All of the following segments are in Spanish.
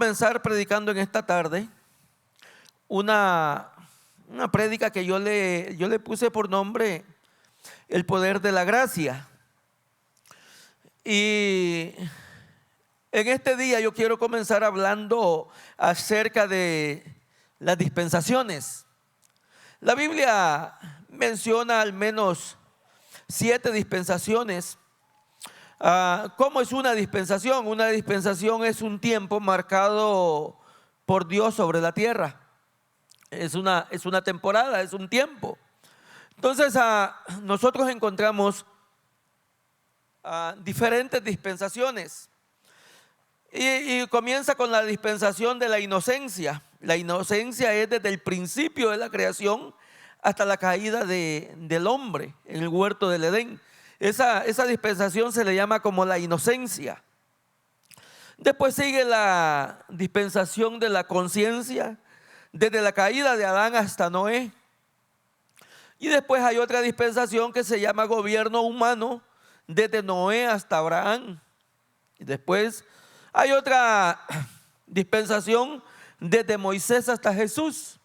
comenzar predicando en esta tarde una prédica que yo le puse por nombre El poder de la gracia. Y en este día yo quiero comenzar hablando acerca de las dispensaciones. La Biblia menciona al menos 7 dispensaciones. ¿Cómo es una dispensación? Una dispensación es un tiempo marcado por Dios sobre la tierra. Es una temporada, es un tiempo. Entonces nosotros encontramos diferentes dispensaciones. Y comienza con la dispensación de la inocencia. La inocencia es desde el principio de la creación hasta la caída del hombre en el huerto del Edén. Esa dispensación se le llama como la inocencia. Después sigue la dispensación de la conciencia, desde la caída de Adán hasta Noé. Y después hay otra dispensación que se llama gobierno humano, desde Noé hasta Abraham. Y después hay otra dispensación desde Moisés hasta Jesús.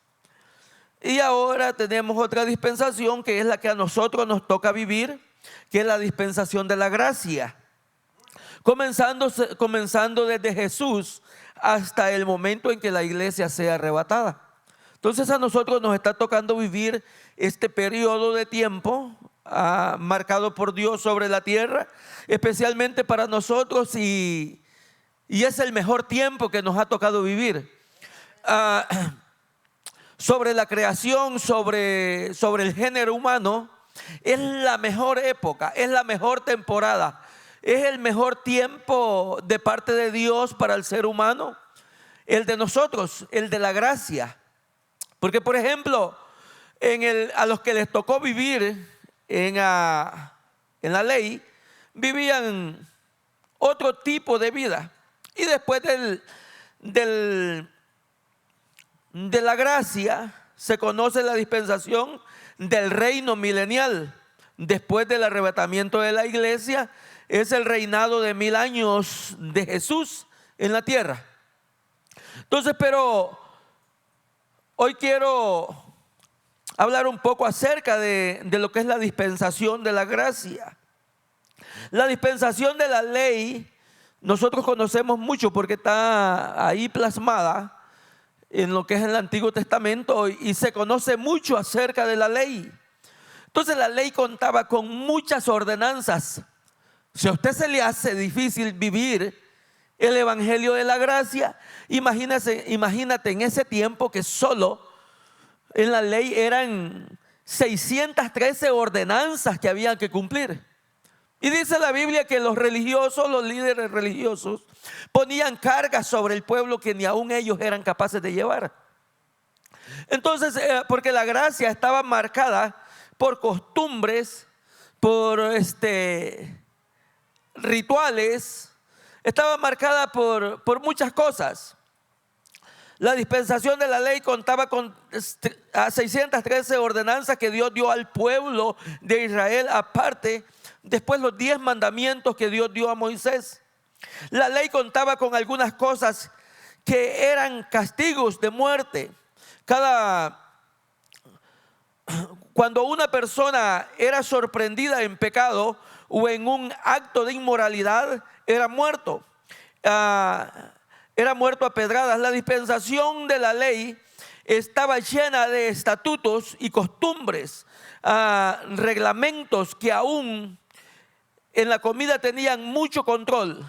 Y ahora tenemos otra dispensación que es la que a nosotros nos toca vivir, que es la dispensación de la gracia. Comenzando desde Jesús hasta el momento en que la iglesia sea arrebatada. Entonces a nosotros nos está tocando vivir este periodo de tiempo marcado por Dios sobre la tierra, especialmente para nosotros, y es el mejor tiempo que nos ha tocado vivir. Sobre la creación, sobre el género humano, es la mejor época, es la mejor temporada, es el mejor tiempo de parte de Dios para el ser humano, el de nosotros, el de la gracia. Porque, por ejemplo, a los que les tocó vivir en la ley, vivían otro tipo de vida. Y después de la gracia se conoce la dispensación del reino milenial. Después del arrebatamiento de la iglesia es el reinado de 1000 años de Jesús en la tierra. Entonces, pero hoy quiero hablar un poco acerca de lo que es la dispensación de la gracia. La dispensación de la ley nosotros conocemos mucho porque está ahí plasmada en lo que es el Antiguo Testamento y se conoce mucho acerca de la ley. Entonces la ley contaba con muchas ordenanzas. Si a usted se le hace difícil vivir el evangelio de la gracia, imagínate en ese tiempo que solo en la ley eran 613 ordenanzas que habían que cumplir. Y dice la Biblia que los religiosos, los líderes religiosos, ponían cargas sobre el pueblo que ni aún ellos eran capaces de llevar. Entonces, porque la gracia estaba marcada por costumbres, por rituales, estaba marcada por muchas cosas. La dispensación de la ley contaba con 613 ordenanzas que Dios dio al pueblo de Israel, aparte, después los 10 mandamientos que Dios dio a Moisés. La ley contaba con algunas cosas que eran castigos de muerte. Cuando una persona era sorprendida en pecado o en un acto de inmoralidad, era muerto. Era muerto a pedradas. La dispensación de la ley estaba llena de estatutos y costumbres, reglamentos que aún en la comida tenían mucho control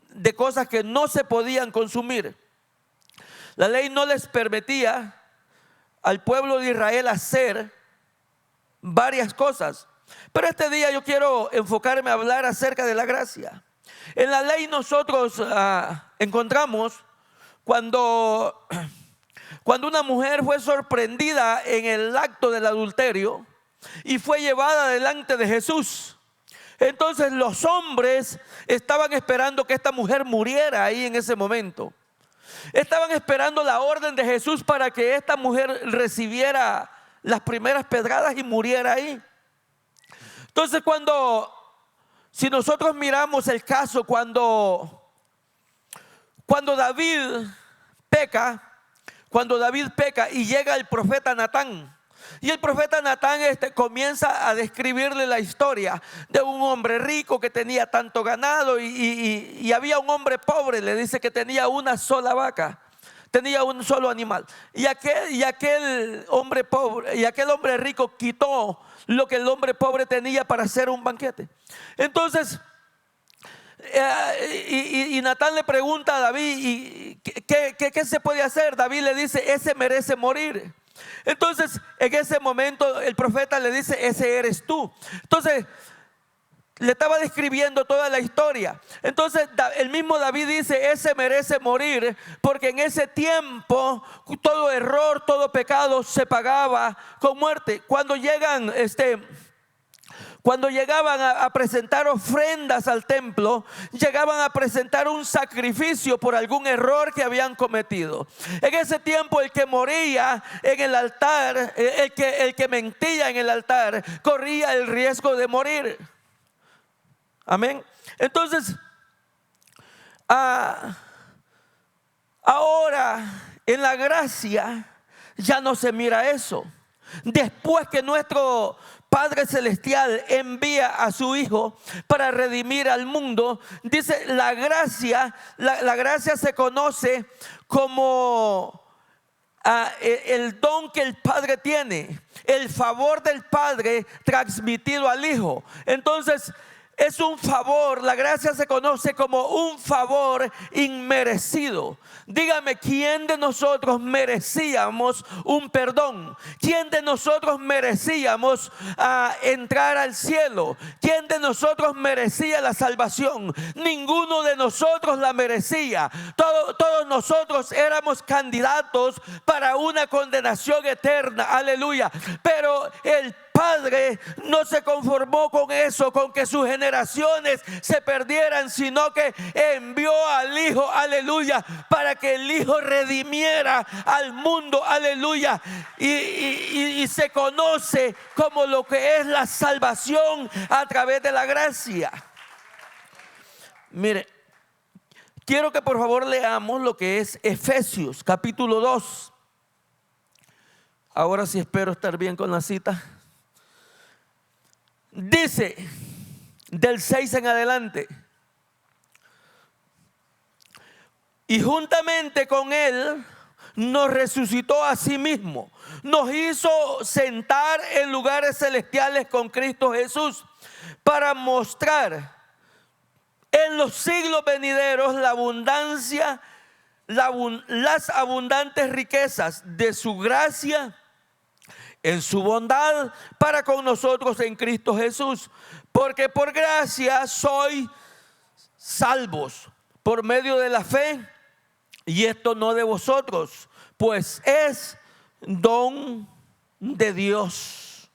de cosas que no se podían consumir. La ley no les permitía al pueblo de Israel hacer varias cosas. Pero este día yo quiero enfocarme a hablar acerca de la gracia. En la ley nosotros encontramos cuando una mujer fue sorprendida en el acto del adulterio y fue llevada delante de Jesús. Entonces los hombres estaban esperando que esta mujer muriera ahí en ese momento. Estaban esperando la orden de Jesús para que esta mujer recibiera las primeras pedradas y muriera ahí. Entonces si nosotros miramos el caso cuando David peca y llega el profeta Natán. Y el profeta Natán comienza a describirle la historia de un hombre rico que tenía tanto ganado y había un hombre pobre, le dice que tenía una sola vaca, tenía un solo animal. Y aquel hombre pobre y aquel hombre rico quitó lo que el hombre pobre tenía para hacer un banquete. Entonces Natán le pregunta a David, ¿qué se puede hacer? David le dice, ese merece morir. Entonces en ese momento el profeta le dice, ese eres tú. Entonces le estaba describiendo toda la historia. Entonces el mismo David dice, ese merece morir, porque en ese tiempo todo error, todo pecado se pagaba con muerte. Cuando llegaban a presentar ofrendas al templo, llegaban a presentar un sacrificio por algún error que habían cometido. En ese tiempo el que moría en el altar, el que mentía en el altar, corría el riesgo de morir. Amén. Entonces, ahora en la gracia ya no se mira eso. Después que nuestro Padre Celestial envía a su Hijo para redimir al mundo, dice la gracia se conoce como el don que el Padre tiene, el favor del Padre transmitido al Hijo. Entonces es un favor, la gracia se conoce como un favor inmerecido. Dígame, ¿quién de nosotros merecíamos un perdón? ¿Quién de nosotros merecíamos entrar al cielo? ¿Quién de nosotros merecía la salvación? Ninguno de nosotros la merecía. Todos nosotros éramos candidatos para una condenación eterna. Aleluya. Pero el Padre no se conformó con eso, con que sus generaciones se perdieran, sino que envió al Hijo, aleluya, para que el Hijo redimiera al mundo, aleluya. Y se conoce como lo que es la salvación a través de la gracia. Mire, quiero que por favor leamos lo que es Efesios capítulo 2. Ahora sí espero estar bien con la cita. Dice del 6 en adelante: y juntamente con Él nos resucitó a sí mismo, nos hizo sentar en lugares celestiales con Cristo Jesús, para mostrar en los siglos venideros la abundancia, las abundantes riquezas de su gracia en su bondad para con nosotros en Cristo Jesús. Porque por gracia sois salvos por medio de la fe, y esto no de vosotros, pues es don de Dios.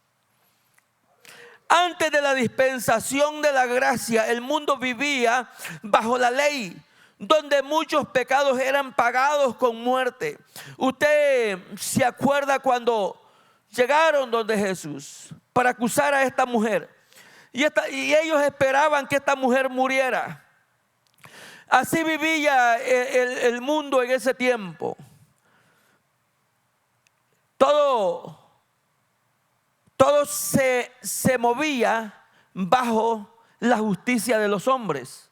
Antes de la dispensación de la gracia, el mundo vivía bajo la ley, donde muchos pecados eran pagados con muerte. Usted se acuerda cuando llegaron donde Jesús para acusar a esta mujer, y ellos esperaban que esta mujer muriera. Así vivía el mundo en ese tiempo. Todo se movía bajo la justicia de los hombres.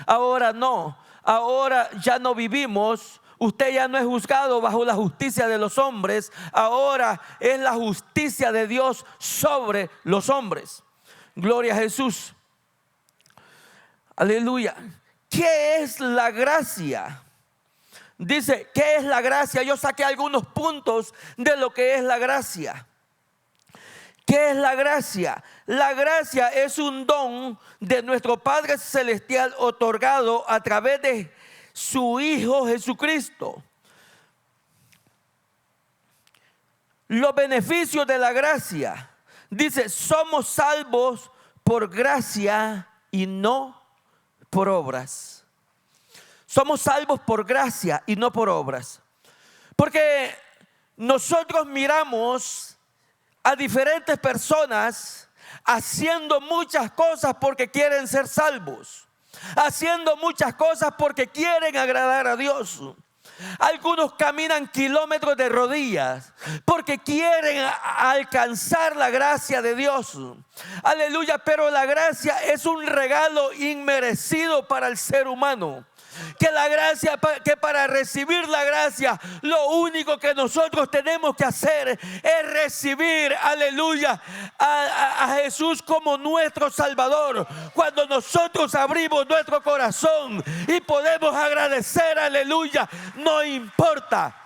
Ahora no, ahora ya no vivimos. Usted ya no es juzgado bajo la justicia de los hombres. Ahora es la justicia de Dios sobre los hombres. Gloria a Jesús. Aleluya. ¿Qué es la gracia? Dice, ¿qué es la gracia? Yo saqué algunos puntos de lo que es la gracia. ¿Qué es la gracia? La gracia es un don de nuestro Padre Celestial otorgado a través de su Hijo Jesucristo. Los beneficios de la gracia. Dice, somos salvos por gracia y no por obras. Somos salvos por gracia y no por obras. Porque nosotros miramos a diferentes personas haciendo muchas cosas porque quieren ser salvos, haciendo muchas cosas porque quieren agradar a Dios. Algunos caminan kilómetros de rodillas porque quieren alcanzar la gracia de Dios. Aleluya, pero la gracia es un regalo inmerecido para el ser humano. Que la gracia, que para recibir la gracia, lo único que nosotros tenemos que hacer es recibir, aleluya, a Jesús como nuestro Salvador. Cuando nosotros abrimos nuestro corazón y podemos agradecer, aleluya, no importa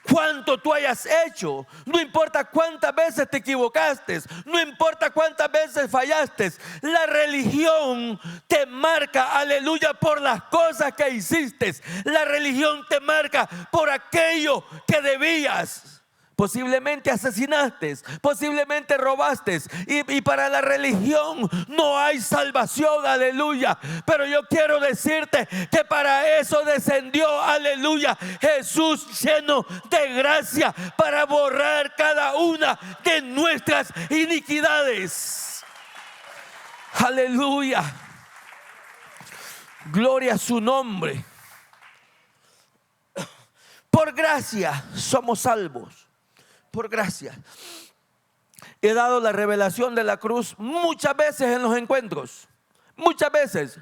cuánto tú hayas hecho, no importa cuántas veces te equivocaste, no importa cuántas veces fallaste, la religión te marca, aleluya, por las cosas que hiciste. La religión te marca por aquello que debías. Posiblemente asesinaste, posiblemente robaste, y para la religión no hay salvación, aleluya. Pero yo quiero decirte que para eso descendió, aleluya, Jesús lleno de gracia para borrar cada una de nuestras iniquidades. Aleluya, gloria a su nombre. Por gracia somos salvos. Por gracia. He dado la revelación de la cruz muchas veces en los encuentros. Muchas veces.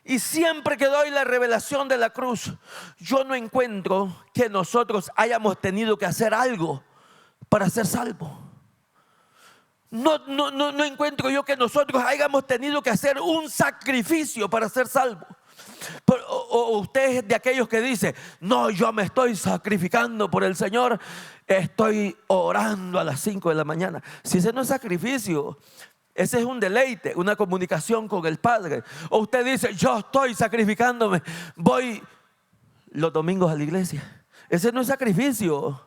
Y siempre que doy la revelación de la cruz, yo no encuentro que nosotros hayamos tenido que hacer algo para ser salvos. No encuentro yo que nosotros hayamos tenido que hacer un sacrificio para ser salvos. O usted es de aquellos que dice: no, yo me estoy sacrificando por el Señor, estoy orando a las 5 de la mañana. Si ese no es sacrificio, ese es un deleite, una comunicación con el Padre. O usted dice: yo estoy sacrificándome, voy los domingos a la iglesia. Ese no es sacrificio,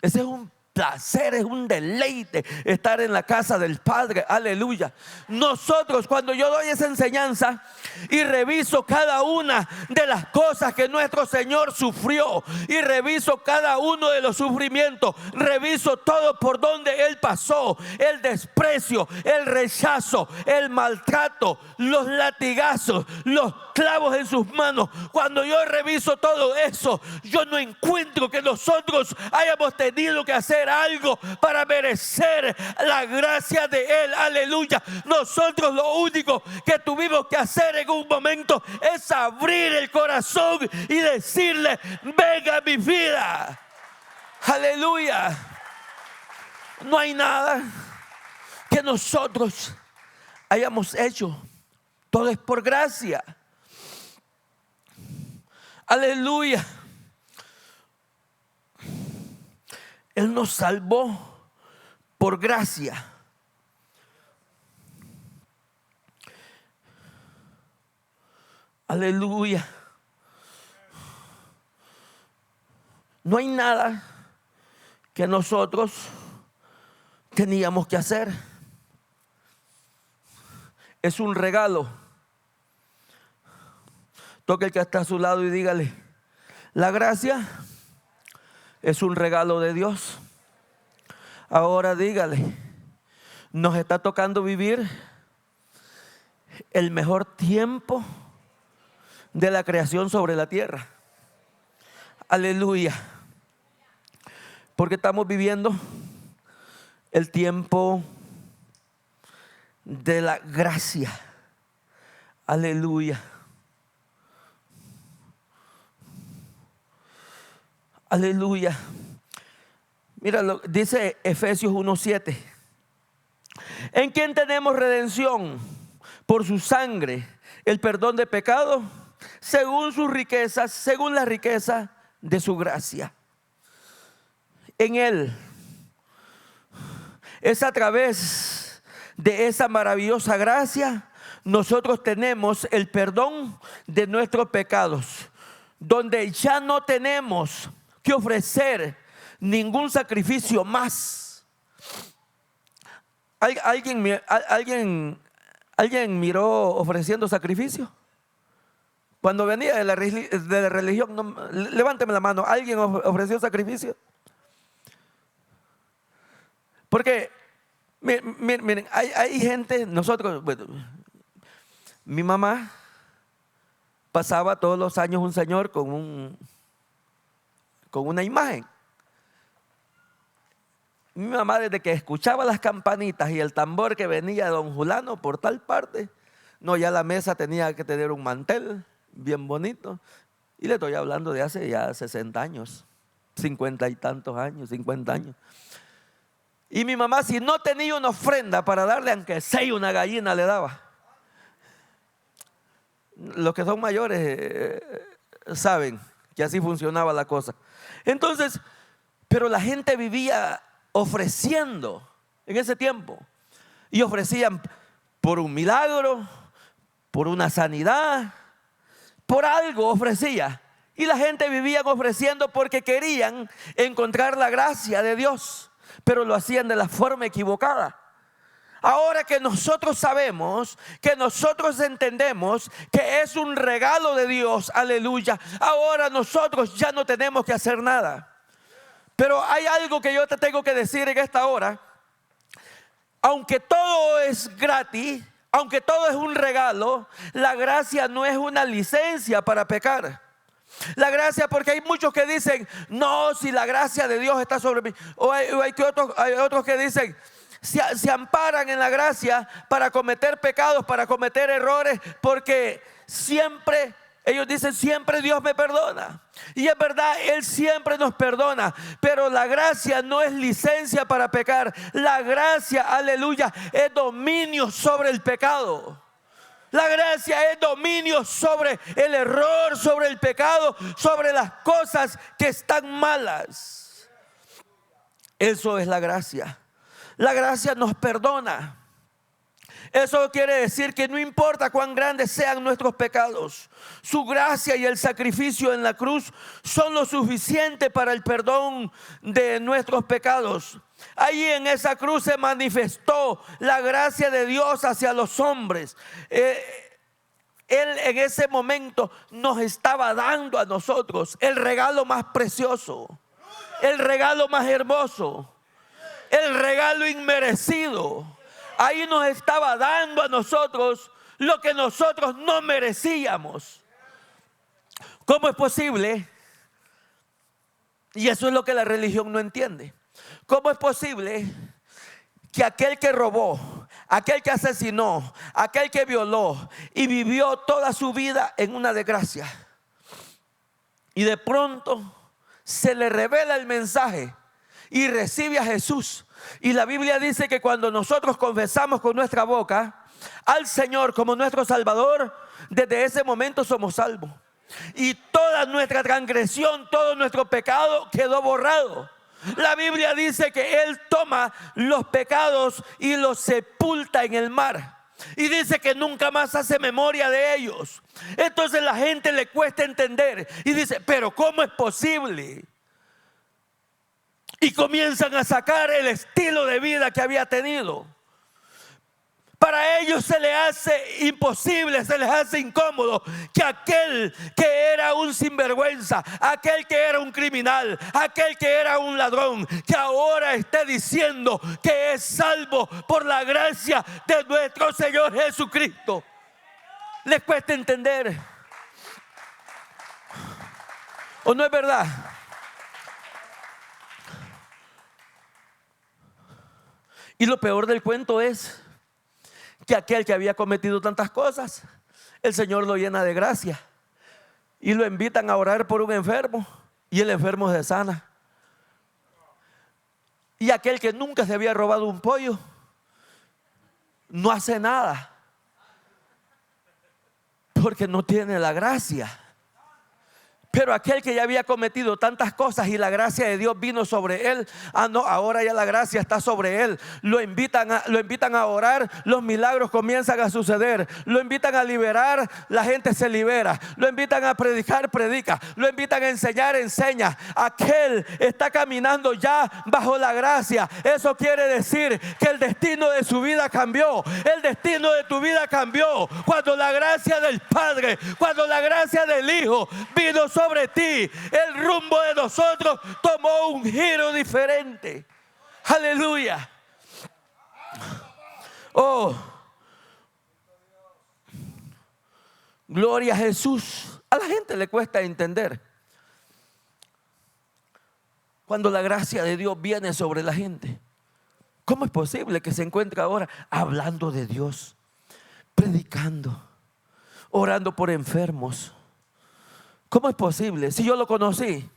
ese es un placer, es un deleite estar en la casa del Padre, aleluya. Nosotros, cuando yo doy esa enseñanza y reviso cada una de las cosas que nuestro Señor sufrió, y reviso cada uno de los sufrimientos, reviso todo por donde Él pasó, el desprecio, el rechazo, el maltrato, los latigazos, los clavos en sus manos. Cuando yo reviso todo eso, yo no encuentro que nosotros hayamos tenido que hacer algo para merecer la gracia de Él, aleluya. Nosotros lo único que tuvimos que hacer en un momento es abrir el corazón y decirle: venga mi vida, aleluya. No hay nada que nosotros hayamos hecho, todo es por gracia, aleluya. Él nos salvó por gracia. Aleluya. No hay nada que nosotros teníamos que hacer. Es un regalo. Toque el que está a su lado y dígale: la gracia es un regalo de Dios. Ahora dígale: nos está tocando vivir el mejor tiempo de la creación sobre la tierra. Aleluya. Porque estamos viviendo el tiempo de la gracia. Aleluya. Aleluya. Mira, dice Efesios 1:7. En quien tenemos redención por su sangre, el perdón de pecado, según sus riquezas, según la riqueza de su gracia. En Él es a través de esa maravillosa gracia nosotros tenemos el perdón de nuestros pecados, donde ya no tenemos que ofrecer ningún sacrificio más. ¿Alguien miró ofreciendo sacrificio? Cuando venía de la religión, no, levánteme la mano. ¿Alguien ofreció sacrificio? Porque miren, hay gente, nosotros, bueno, mi mamá pasaba todos los años un señor con una imagen. Mi mamá, desde que escuchaba las campanitas y el tambor que venía de don Julano por tal parte, no, ya la mesa tenía que tener un mantel bien bonito. Y le estoy hablando de hace ya 60 años, 50 y tantos años, 50 años. Y mi mamá, si no tenía una ofrenda para darle, aunque sea una gallina, le daba. Los que son mayores saben que así funcionaba la cosa. Entonces, pero la gente vivía ofreciendo en ese tiempo. Y ofrecían por un milagro, por una sanidad, por algo ofrecía. Y la gente vivía ofreciendo porque querían encontrar la gracia de Dios, pero lo hacían de la forma equivocada. Ahora que nosotros sabemos, que nosotros entendemos que es un regalo de Dios, aleluya, ahora nosotros ya no tenemos que hacer nada. Pero hay algo que yo te tengo que decir en esta hora. Aunque todo es gratis, aunque todo es un regalo, la gracia no es una licencia para pecar. La gracia, porque hay muchos que dicen, no, si la gracia de Dios está sobre mí. O hay otros que dicen, se amparan en la gracia para cometer pecados, para cometer errores, porque siempre, ellos dicen, siempre Dios me perdona. Y es verdad, Él siempre nos perdona, pero la gracia no es licencia para pecar. La gracia, aleluya, es dominio sobre el pecado. La gracia es dominio sobre el error, sobre el pecado, sobre las cosas que están malas. Eso es la gracia. La gracia nos perdona. Eso quiere decir que no importa cuán grandes sean nuestros pecados, su gracia y el sacrificio en la cruz son lo suficiente para el perdón de nuestros pecados. Allí en esa cruz se manifestó la gracia de Dios hacia los hombres. Él en ese momento nos estaba dando a nosotros el regalo más precioso, el regalo más hermoso, el regalo inmerecido. Ahí nos estaba dando a nosotros lo que nosotros no merecíamos. ¿Cómo es posible? Y eso es lo que la religión no entiende. ¿Cómo es posible que aquel que robó, aquel que asesinó, aquel que violó y vivió toda su vida en una desgracia, y de pronto se le revela el mensaje y recibe a Jesús? Y la Biblia dice que cuando nosotros confesamos con nuestra boca al Señor como nuestro Salvador, desde ese momento somos salvos. Y toda nuestra transgresión, todo nuestro pecado quedó borrado. La Biblia dice que Él toma los pecados y los sepulta en el mar. Y dice que nunca más hace memoria de ellos. Entonces la gente le cuesta entender y dice, pero ¿cómo es posible? Y comienzan a sacar el estilo de vida que había tenido. Para ellos se les hace imposible, se les hace incómodo que aquel que era un sinvergüenza, aquel que era un criminal, aquel que era un ladrón, que ahora esté diciendo que es salvo por la gracia de nuestro Señor Jesucristo. Les cuesta entender. ¿O no es verdad? Y lo peor del cuento es que aquel que había cometido tantas cosas, el Señor lo llena de gracia y lo invitan a orar por un enfermo y el enfermo se sana. Y aquel que nunca se había robado un pollo no hace nada porque no tiene la gracia. Pero aquel que ya había cometido tantas cosas y la gracia de Dios vino sobre él, no, ahora ya la gracia está sobre él. Lo invitan a orar, los milagros comienzan a suceder. Lo invitan a liberar, la gente se libera. Lo invitan a predicar, predica. Lo invitan a enseñar, enseña. Aquel está caminando ya bajo la gracia. Eso quiere decir que el destino de su vida cambió. El destino de tu vida cambió cuando la gracia del Padre, cuando la gracia del Hijo vino sobre ti. El rumbo de nosotros tomó un giro diferente. Aleluya. Oh, Gloria a Jesús. A la gente le cuesta entender cuando la gracia de Dios viene sobre la gente. ¿Cómo es posible que se encuentre ahora hablando de Dios, predicando, orando por enfermos? ¿Cómo es posible? Si yo lo conocí.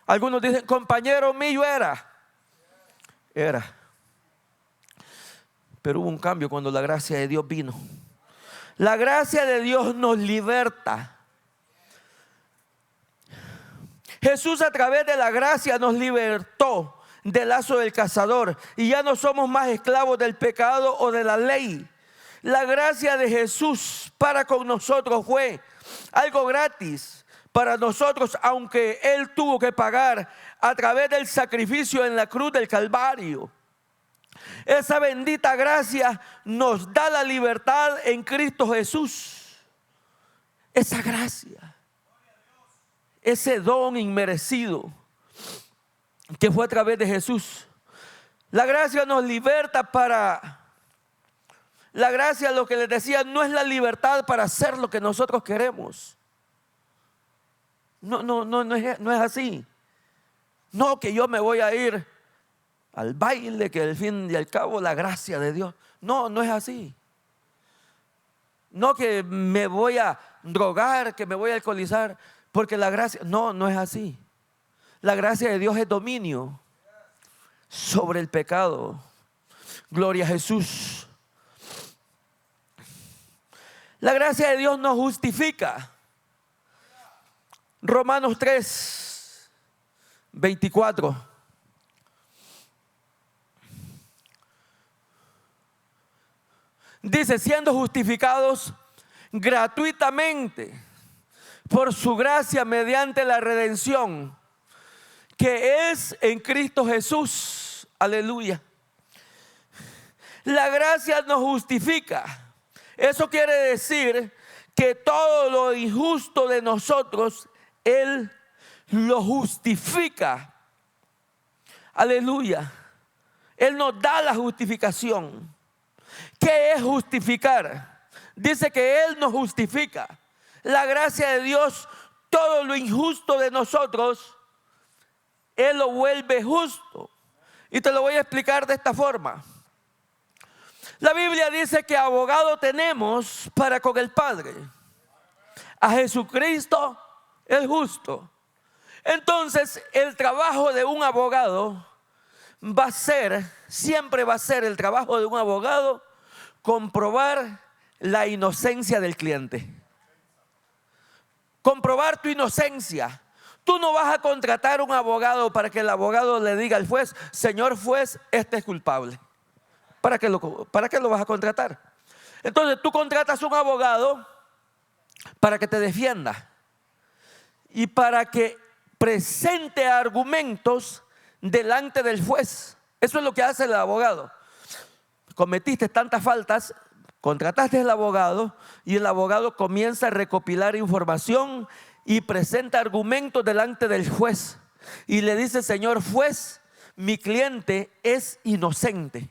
Algunos dicen, compañero mío era. Pero hubo un cambio cuando la gracia de Dios vino. La gracia de Dios nos liberta. Jesús a través de la gracia nos libertó del lazo del cazador y ya no somos más esclavos del pecado o de la ley. La gracia de Jesús para con nosotros fue algo gratis para nosotros, aunque Él tuvo que pagar a través del sacrificio en la cruz del Calvario. Esa bendita gracia nos da la libertad en Cristo Jesús. Esa gracia, ese don inmerecido que fue a través de Jesús. La gracia nos liberta para... La gracia, lo que les decía, no es la libertad para hacer lo que nosotros queremos. No es así. No, que yo me voy a ir al baile, que al fin y al cabo la gracia de Dios. No es así. No que me voy a drogar, que me voy a alcoholizar, porque la gracia, no es así. La gracia de Dios es dominio sobre el pecado. Gloria a Jesús. La gracia de Dios nos justifica. Romanos 3, 24. Dice, siendo justificados gratuitamente por su gracia mediante la redención que es en Cristo Jesús. Aleluya. La gracia nos justifica. Eso quiere decir que todo lo injusto de nosotros, Él lo justifica. Aleluya. Él nos da la justificación. ¿Qué es justificar? Dice que Él nos justifica. La gracia de Dios, todo lo injusto de nosotros, Él lo vuelve justo. Y te lo voy a explicar de esta forma. La Biblia dice que abogado tenemos para con el Padre, a Jesucristo el justo. Entonces el trabajo de un abogado va a ser, siempre va a ser el trabajo de un abogado, comprobar la inocencia del cliente. Comprobar tu inocencia. Tú no vas a contratar un abogado para que el abogado le diga al juez, señor juez, este es culpable. ¿Para qué lo vas a contratar? Entonces tú contratas un abogado para que te defienda y para que presente argumentos delante del juez. Eso es lo que hace el abogado. Cometiste tantas faltas, contrataste al abogado y el abogado comienza a recopilar información y presenta argumentos delante del juez y le dice, señor juez, mi cliente es inocente.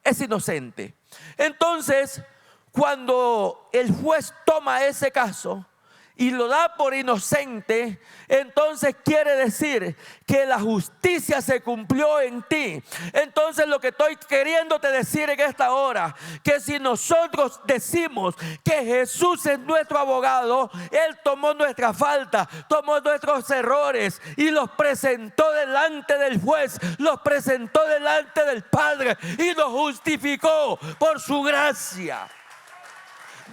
Es inocente. Entonces, cuando el juez toma ese caso y lo da por inocente, entonces quiere decir que la justicia se cumplió en ti. Entonces lo que estoy queriéndote decir en esta hora, que si nosotros decimos que Jesús es nuestro abogado, Él tomó nuestra falta, tomó nuestros errores y los presentó delante del juez, los presentó delante del Padre y nos justificó por su gracia.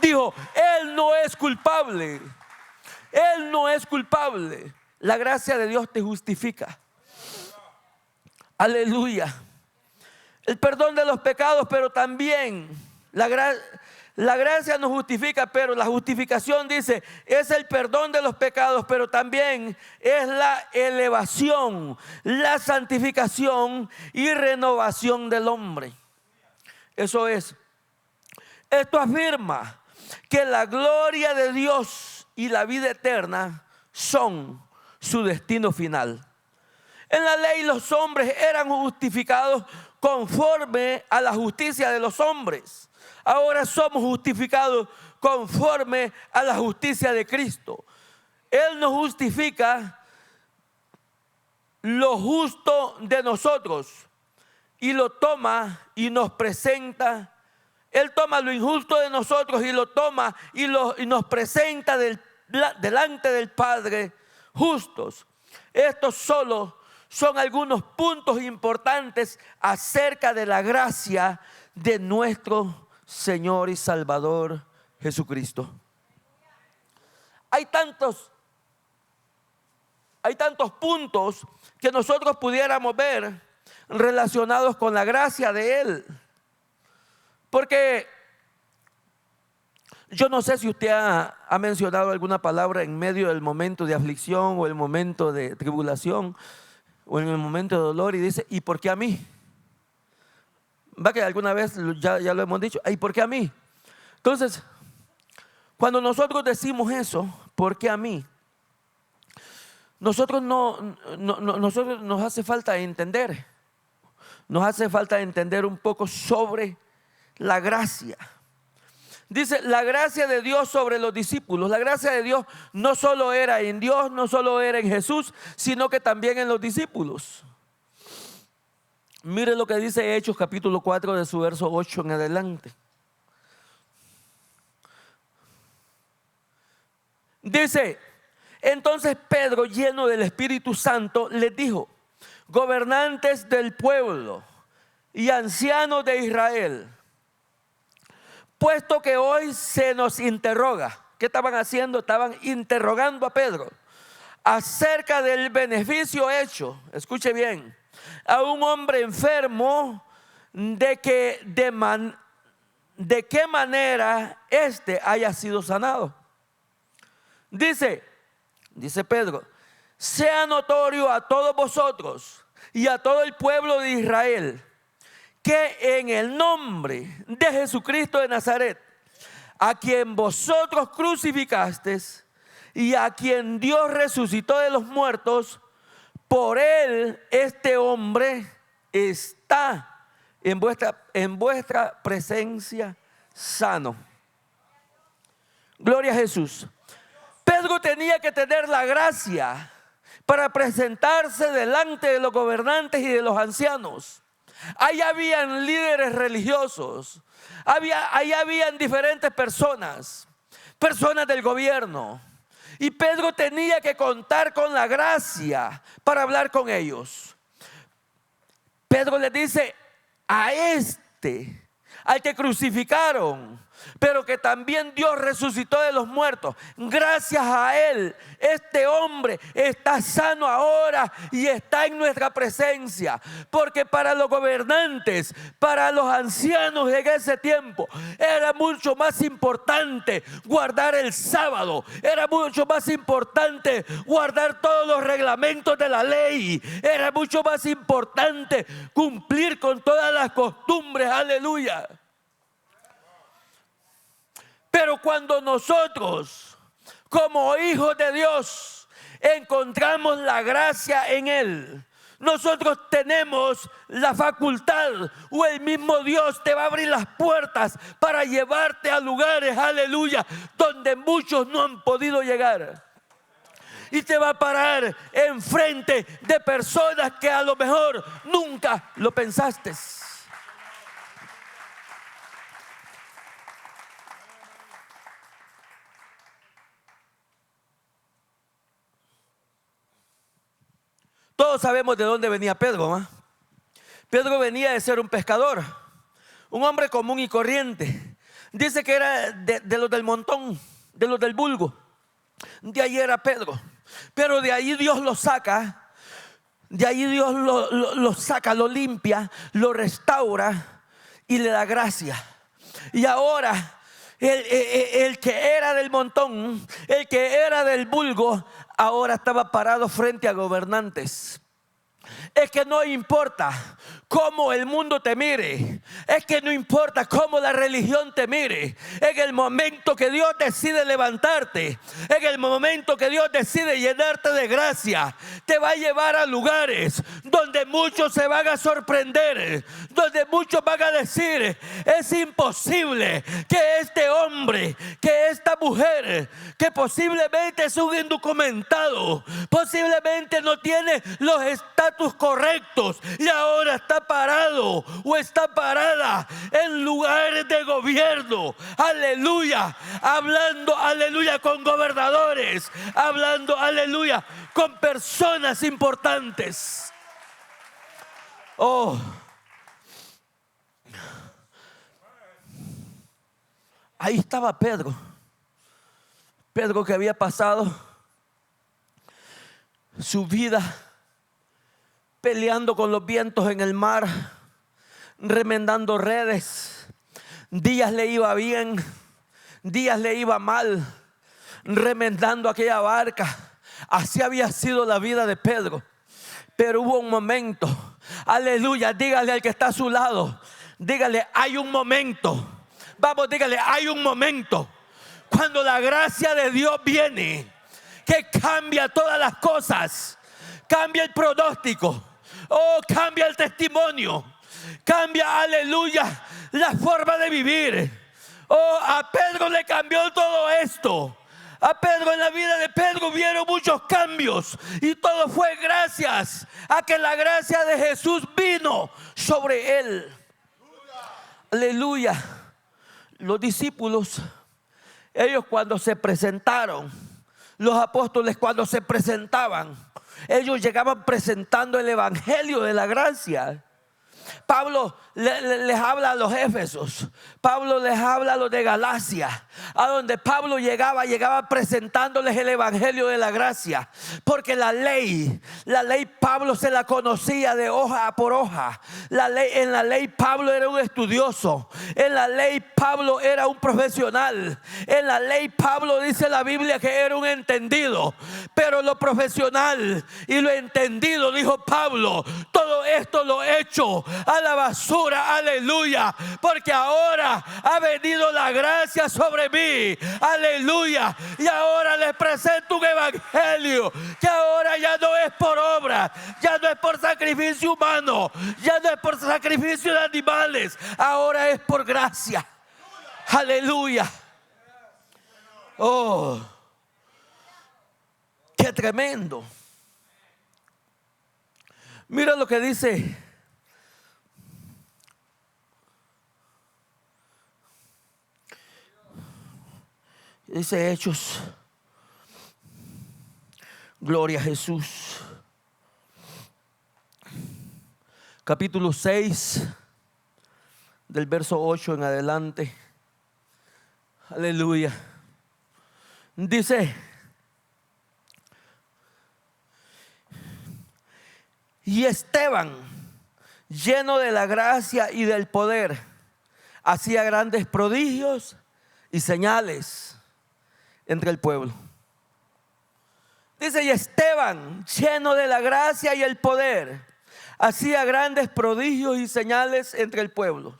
Dijo, Él no es culpable. Él no es culpable. La gracia de Dios te justifica. Aleluya. El perdón de los pecados, pero también la gracia nos justifica, pero la justificación dice, es el perdón de los pecados, pero también es la elevación, la santificación y renovación del hombre. Eso es. Esto afirma que la gloria de Dios y la vida eterna son su destino final. En la ley los hombres eran justificados conforme a la justicia de los hombres. Ahora somos justificados conforme a la justicia de Cristo. Él nos justifica lo justo de nosotros y lo toma y nos presenta. Él toma lo injusto de nosotros y lo toma y nos presenta delante del Padre justos. Estos solo son algunos puntos importantes acerca de la gracia de nuestro Señor y Salvador Jesucristo. Hay tantos puntos que nosotros pudiéramos ver relacionados con la gracia de Él. Porque yo no sé si usted ha mencionado alguna palabra en medio del momento de aflicción o el momento de tribulación o en el momento de dolor y dice, ¿y por qué a mí? Va que alguna vez ya lo hemos dicho, ¿y por qué a mí? Entonces, cuando nosotros decimos eso, ¿por qué a mí? Nosotros nos hace falta entender. Nos hace falta entender un poco sobre la gracia. Dice, la gracia de Dios sobre los discípulos. La gracia de Dios no solo era en Dios, no solo era en Jesús, sino que también en los discípulos. Mire lo que dice Hechos capítulo 4 de su verso 8 en adelante. Dice, entonces Pedro, lleno del Espíritu Santo, les dijo, gobernantes del pueblo y ancianos de Israel, puesto que hoy se nos interroga. ¿Qué estaban haciendo? Estaban interrogando a Pedro acerca del beneficio hecho, escuche bien, a un hombre enfermo, de qué manera éste haya sido sanado. Dice Pedro, sea notorio a todos vosotros y a todo el pueblo de Israel que en el nombre de Jesucristo de Nazaret, a quien vosotros crucificasteis y a quien Dios resucitó de los muertos, por él este hombre está en vuestra presencia sano. Gloria a Jesús. Pedro tenía que tener la gracia para presentarse delante de los gobernantes y de los ancianos. Ahí habían líderes religiosos, ahí habían diferentes personas del gobierno. Y Pedro tenía que contar con la gracia para hablar con ellos. Pedro les dice, a al que crucificaron, pero que también Dios resucitó de los muertos, gracias a él, este hombre está sano ahora y está en nuestra presencia. Porque para los gobernantes, para los ancianos en ese tiempo, era mucho más importante guardar el sábado, era mucho más importante guardar todos los reglamentos de la ley, era mucho más importante cumplir con todas las costumbres, aleluya. Pero cuando nosotros, como hijos de Dios, encontramos la gracia en Él, nosotros tenemos la facultad, o el mismo Dios te va a abrir las puertas para llevarte a lugares, aleluya, donde muchos no han podido llegar. Y te va a parar enfrente de personas que a lo mejor nunca lo pensaste. Todos sabemos de dónde venía Pedro, ¿no? Pedro venía de ser un pescador, un hombre común y corriente. Dice que era de los del montón, de los del vulgo. De ahí era Pedro. Pero de ahí Dios lo saca. De ahí Dios lo saca, lo limpia, lo restaura y le da gracia. Y ahora el que era del montón, el que era del vulgo, ahora estaba parado frente a gobernantes. Es que no importa cómo el mundo te mire. Es que no importa cómo la religión te mire. En el momento que Dios decide levantarte, en el momento que Dios decide llenarte de gracia, te va a llevar a lugares donde muchos se van a sorprender, donde muchos van a decir: es imposible que este hombre, que esta mujer, que posiblemente es un indocumentado, posiblemente no tiene los estatus correctos, y ahora está parado o está parada en lugares de gobierno, aleluya, hablando, aleluya, con gobernadores, hablando, aleluya, con personas importantes. Oh, ahí estaba Pedro que había pasado su vida peleando con los vientos en el mar, remendando redes. Días le iba bien, días le iba mal, remendando aquella barca. Así había sido la vida de Pedro. Pero hubo un momento, aleluya, dígale al que está a su lado, dígale: hay un momento. Vamos, dígale: hay un momento cuando la gracia de Dios viene, que cambia todas las cosas, cambia el pronóstico, oh, cambia el testimonio, cambia, aleluya, la forma de vivir. Oh, a Pedro le cambió todo esto. A Pedro, en la vida de Pedro hubieron muchos cambios, y todo fue gracias a que la gracia de Jesús vino sobre él. Aleluya. Los discípulos, ellos cuando se presentaron, los apóstoles cuando se presentaban, ellos llegaban presentando el evangelio de la gracia. Pablo les habla a los Éfesos, Pablo les habla a los de Galacia, a donde Pablo llegaba presentándoles el evangelio de la gracia, porque la ley Pablo se la conocía de hoja por hoja. En la ley Pablo era un estudioso, en la ley Pablo era un profesional, en la ley Pablo dice la Biblia que era un entendido. Pero lo profesional y lo entendido, dijo Pablo, todo esto lo he hecho a la basura, aleluya, porque ahora ha venido la gracia sobre mí, aleluya, y ahora les presento un evangelio que ahora ya no es por obra, ya no es por sacrificio humano, ya no es por sacrificio de animales, ahora es por gracia, aleluya. Oh, qué tremendo. Mira lo que dice Hechos. Gloria a Jesús. Capítulo 6, del verso 8 en adelante. Aleluya. Dice: y Esteban, lleno de la gracia y del poder, hacía grandes prodigios y señales entre el pueblo. Dice: y Esteban, lleno de la gracia y el poder, hacía grandes prodigios y señales entre el pueblo.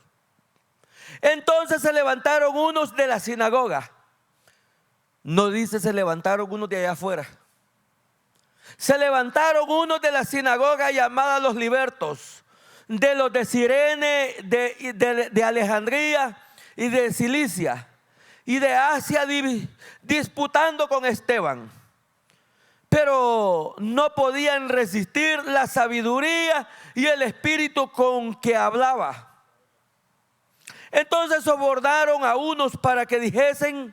Entonces se levantaron unos de la sinagoga. No dice se levantaron unos de allá afuera. Se levantaron unos de la sinagoga llamada los libertos, de los de Cirene, de Alejandría y de Cilicia y de Asia, disputando con Esteban. Pero no podían resistir la sabiduría y el espíritu con que hablaba. Entonces sobornaron a unos para que dijesen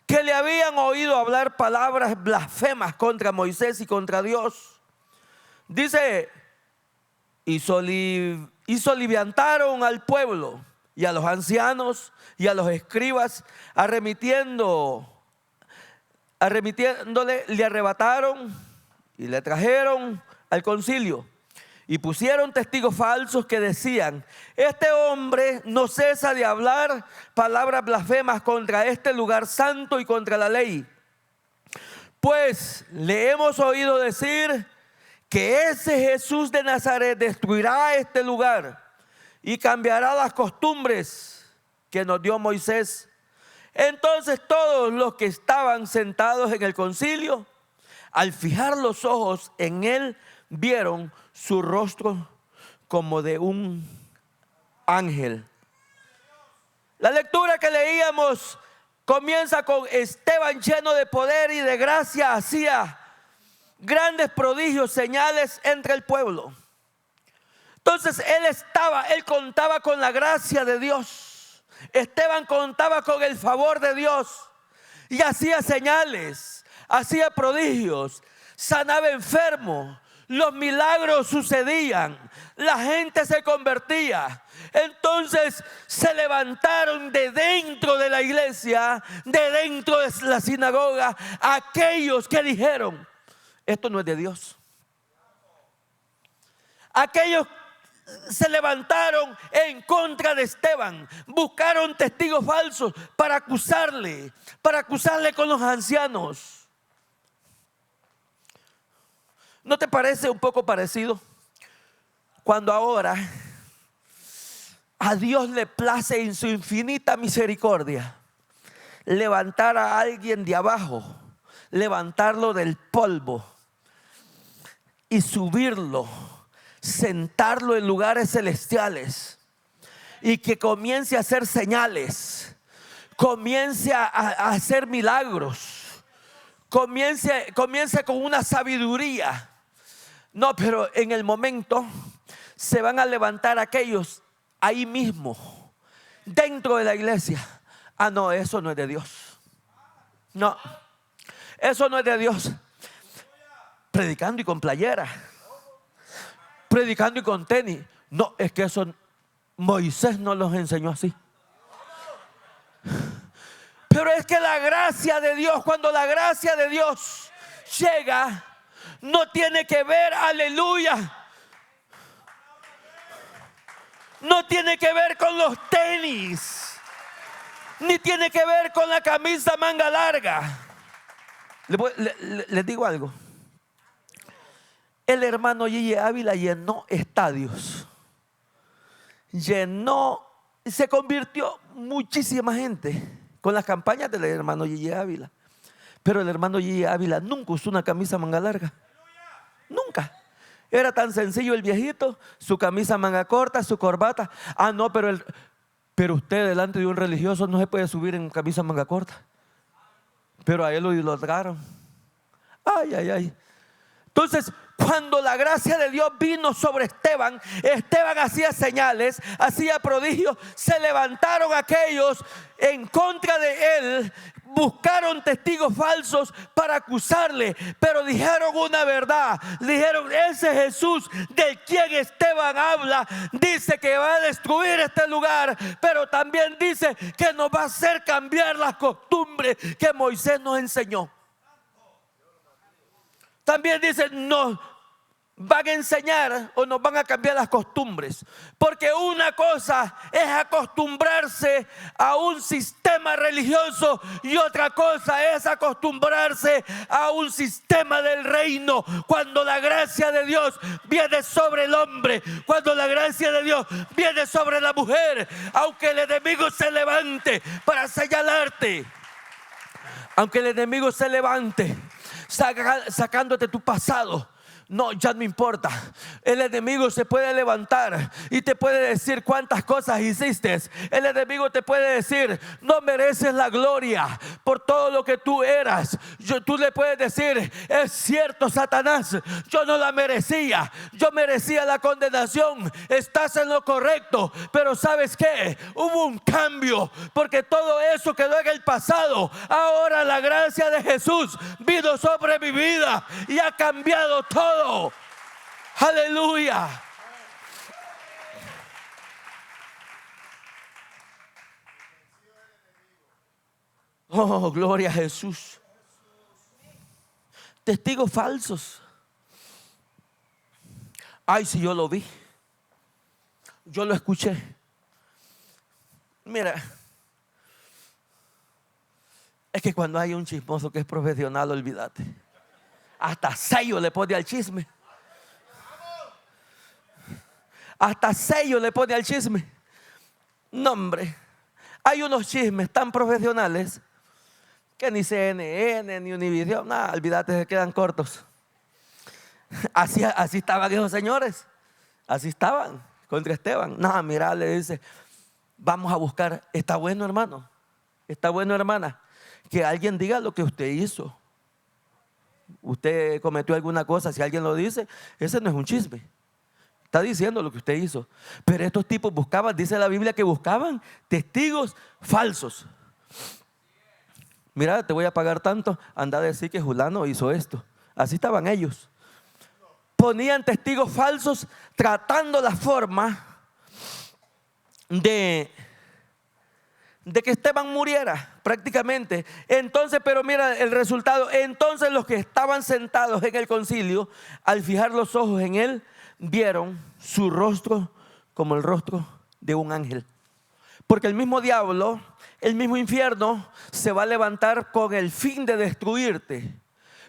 que le habían oído hablar palabras blasfemas contra Moisés y contra Dios. Dice: y soliviantaron al pueblo y a los ancianos y a los escribas, arremitiéndole, le arrebataron y le trajeron al concilio. Y pusieron testigos falsos que decían: este hombre no cesa de hablar palabras blasfemas contra este lugar santo y contra la ley. Pues le hemos oído decir que ese Jesús de Nazaret destruirá este lugar y cambiará las costumbres que nos dio Moisés. Entonces todos los que estaban sentados en el concilio, al fijar los ojos en él, vieron su rostro como de un ángel. La lectura que leíamos comienza con Esteban, lleno de poder y de gracia, hacía grandes prodigios, señales entre el pueblo. Entonces él contaba con la gracia de Dios. Esteban contaba con el favor de Dios y hacía señales, hacía prodigios, sanaba enfermos, los milagros sucedían, la gente se convertía. Entonces se levantaron de dentro de la iglesia, de dentro de la sinagoga, aquellos que dijeron: esto no es de Dios. Aquellos se levantaron en contra de Esteban, buscaron testigos falsos para acusarle con los ancianos. ¿No te parece un poco parecido cuando ahora a Dios le place en su infinita misericordia levantar a alguien de abajo, levantarlo del polvo y subirlo, sentarlo en lugares celestiales y que comience a hacer señales, comience a hacer milagros, comience con una sabiduría? No, pero en el momento se van a levantar aquellos ahí mismo, dentro de la iglesia. Ah, no, eso no es de Dios. No, eso no es de Dios. Predicando y con playera, predicando y con tenis. No, es que eso Moisés no los enseñó así. Pero es que la gracia de Dios, cuando la gracia de Dios llega, no tiene que ver, aleluya, no tiene que ver con los tenis, ni tiene que ver con la camisa manga larga. Les digo algo. El hermano Gigi Ávila llenó estadios, se convirtió muchísima gente con las campañas del hermano Gigi Ávila. Pero el hermano Gigi Ávila nunca usó una camisa manga larga. Nunca. Era tan sencillo el viejito, su camisa manga corta, su corbata. Ah, no, pero usted delante de un religioso no se puede subir en camisa manga corta. Pero a él lo idolatraron. Ay, ay, ay. Entonces, cuando la gracia de Dios vino sobre Esteban, Esteban hacía señales, hacía prodigios. Se levantaron aquellos en contra de él, buscaron testigos falsos para acusarle, pero dijeron una verdad. Dijeron: ese Jesús del quien Esteban habla dice que va a destruir este lugar, pero también dice que nos va a hacer cambiar las costumbres que Moisés nos enseñó. También dice: nos van a enseñar o nos van a cambiar las costumbres. Porque una cosa es acostumbrarse a un sistema religioso y otra cosa es acostumbrarse a un sistema del reino. Cuando la gracia de Dios viene sobre el hombre, cuando la gracia de Dios viene sobre la mujer, aunque el enemigo se levante para señalarte, aunque el enemigo se levante sacándote tu pasado, no, ya no importa. El enemigo se puede levantar y te puede decir cuántas cosas hiciste. El enemigo te puede decir: no mereces la gloria por todo lo que tú eras. Tú le puedes decir: es cierto, Satanás, yo no la merecía, yo merecía la condenación, estás en lo correcto. Pero ¿sabes qué? Hubo un cambio, porque todo eso quedó en el pasado. Ahora la gracia de Jesús vino sobre mi vida y ha cambiado todo. Aleluya. Oh, gloria a Jesús. Testigos falsos. Ay, si yo lo vi, yo lo escuché. Mira, es que cuando hay un chismoso que es profesional, olvídate. Hasta sello le pone al chisme. Hasta sello le pone al chisme. No, hombre, hay unos chismes tan profesionales que ni CNN ni Univision, nada, olvídate, se quedan cortos. Así estaban esos señores. Así estaban contra Esteban. No, mira, le dice, vamos a buscar. Está bueno, hermano. Está bueno, hermana, que alguien diga lo que usted hizo. Usted cometió alguna cosa, si alguien lo dice, ese no es un chisme. Está diciendo lo que usted hizo. Pero estos tipos buscaban, dice la Biblia, que buscaban testigos falsos. Mira, te voy a pagar tanto, anda a decir que Julano hizo esto. Así estaban ellos. Ponían testigos falsos tratando la forma de que Esteban muriera prácticamente. Entonces, pero mira el resultado. Entonces los que estaban sentados en el concilio, al fijar los ojos en él, vieron su rostro como el rostro de un ángel. Porque el mismo diablo, el mismo infierno se va a levantar con el fin de destruirte,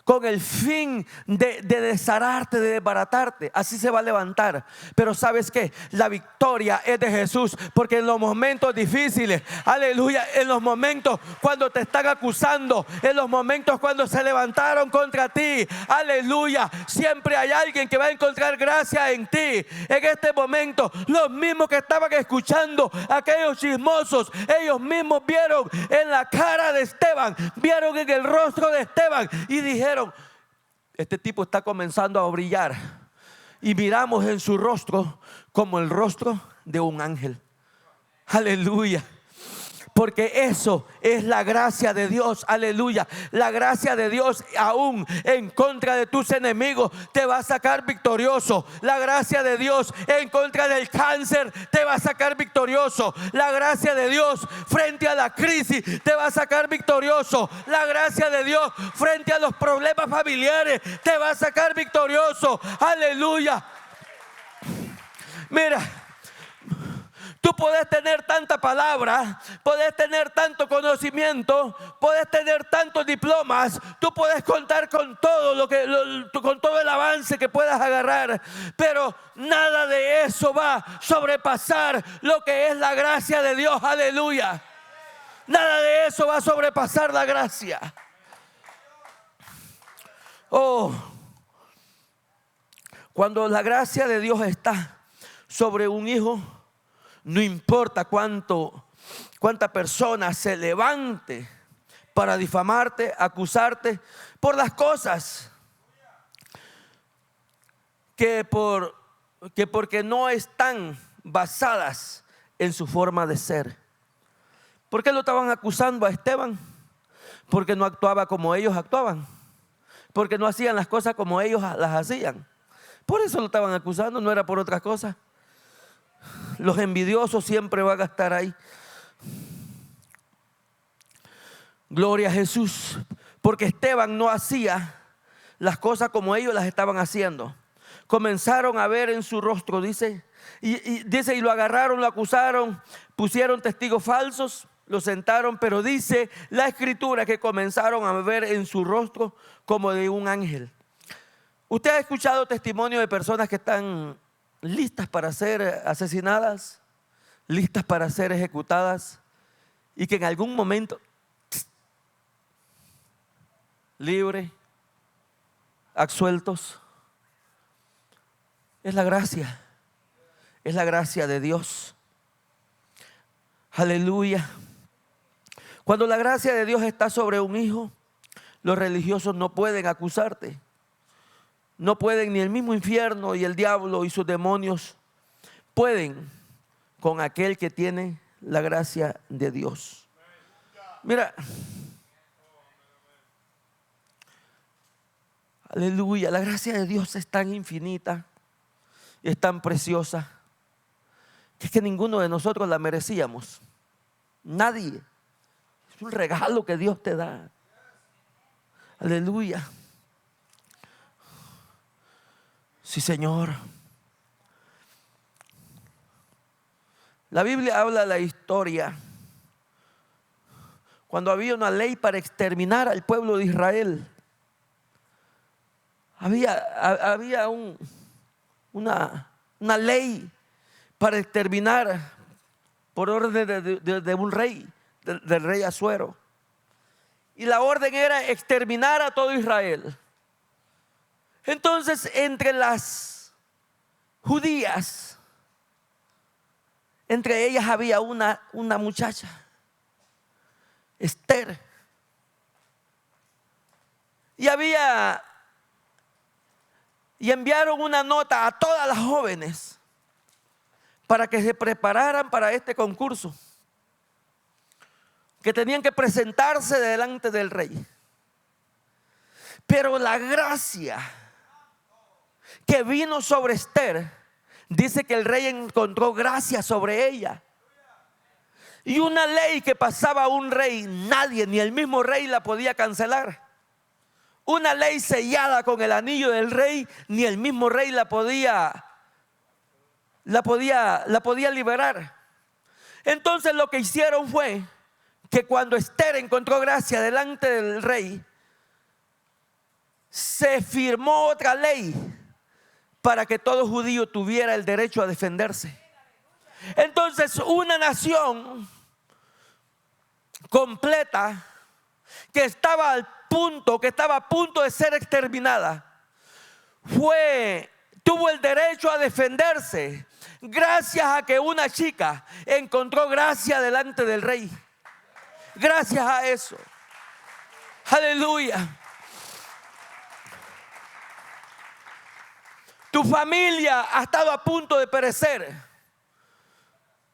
con el fin de desararte, de desbaratarte. Así se va a levantar. Pero ¿sabes qué? La victoria es de Jesús. Porque en los momentos difíciles, aleluya, en los momentos cuando te están acusando, en los momentos cuando se levantaron contra ti, aleluya, siempre hay alguien que va a encontrar gracia en ti. En este momento, los mismos que estaban escuchando, aquellos chismosos, ellos mismos vieron en la cara de Esteban, vieron en el rostro de Esteban y dijeron: este tipo está comenzando a brillar. Y miramos en su rostro como el rostro de un ángel. Aleluya. Porque eso es la gracia de Dios, aleluya. La gracia de Dios aún en contra de tus enemigos te va a sacar victorioso. La gracia de Dios en contra del cáncer te va a sacar victorioso. La gracia de Dios frente a la crisis te va a sacar victorioso. La gracia de Dios frente a los problemas familiares te va a sacar victorioso. Aleluya. Mira, tú puedes tener tanta palabra, puedes tener tanto conocimiento, puedes tener tantos diplomas, tú puedes contar con todo con todo el avance que puedas agarrar, pero nada de eso va a sobrepasar lo que es la gracia de Dios. Aleluya. Nada de eso va a sobrepasar la gracia. Oh, cuando la gracia de Dios está sobre un hijo, no importa cuánta persona se levante para difamarte, acusarte por las cosas que porque no están basadas en su forma de ser. ¿Por qué lo estaban acusando a Esteban? Porque no actuaba como ellos actuaban, porque no hacían las cosas como ellos las hacían. Por eso lo estaban acusando, no era por otra cosa. Los envidiosos siempre van a estar ahí. Gloria a Jesús. Porque Esteban no hacía las cosas como ellos las estaban haciendo. Comenzaron a ver en su rostro, dice, y lo agarraron, lo acusaron, pusieron testigos falsos, lo sentaron, pero dice la escritura que comenzaron a ver en su rostro como de un ángel. ¿Usted ha escuchado testimonio de personas que están listas para ser asesinadas, listas para ser ejecutadas, y que en algún momento libre, absueltos? Es la gracia de Dios. Aleluya. Cuando la gracia de Dios está sobre un hijo, los religiosos no pueden acusarte. No pueden, ni el mismo infierno y el diablo y sus demonios pueden con aquel que tiene la gracia de Dios. Mira, aleluya, la gracia de Dios es tan infinita y es tan preciosa que es que ninguno de nosotros la merecíamos. Nadie. Es un regalo que Dios te da. Aleluya. Sí, Señor. La Biblia habla de la historia cuando había una ley para exterminar al pueblo de Israel. Había una ley para exterminar por orden de un rey, del rey Asuero. Y la orden era exterminar a todo Israel. Entonces, entre las judías, entre ellas había una muchacha, Esther. Y enviaron una nota a todas las jóvenes para que se prepararan para este concurso, que tenían que presentarse delante del rey. Pero la gracia que vino sobre Esther, dice que el rey encontró gracia sobre ella. Y una ley que pasaba a un rey, nadie, ni el mismo rey la podía cancelar. Una ley sellada con el anillo del rey, ni el mismo rey la podía liberar. Entonces lo que hicieron fue que cuando Esther encontró gracia delante del rey, se firmó otra ley para que todo judío tuviera el derecho a defenderse. Entonces una nación completa que estaba a punto de ser exterminada, tuvo el derecho a defenderse gracias a que una chica encontró gracia delante del rey. Gracias a eso. Aleluya. Tu familia ha estado a punto de perecer.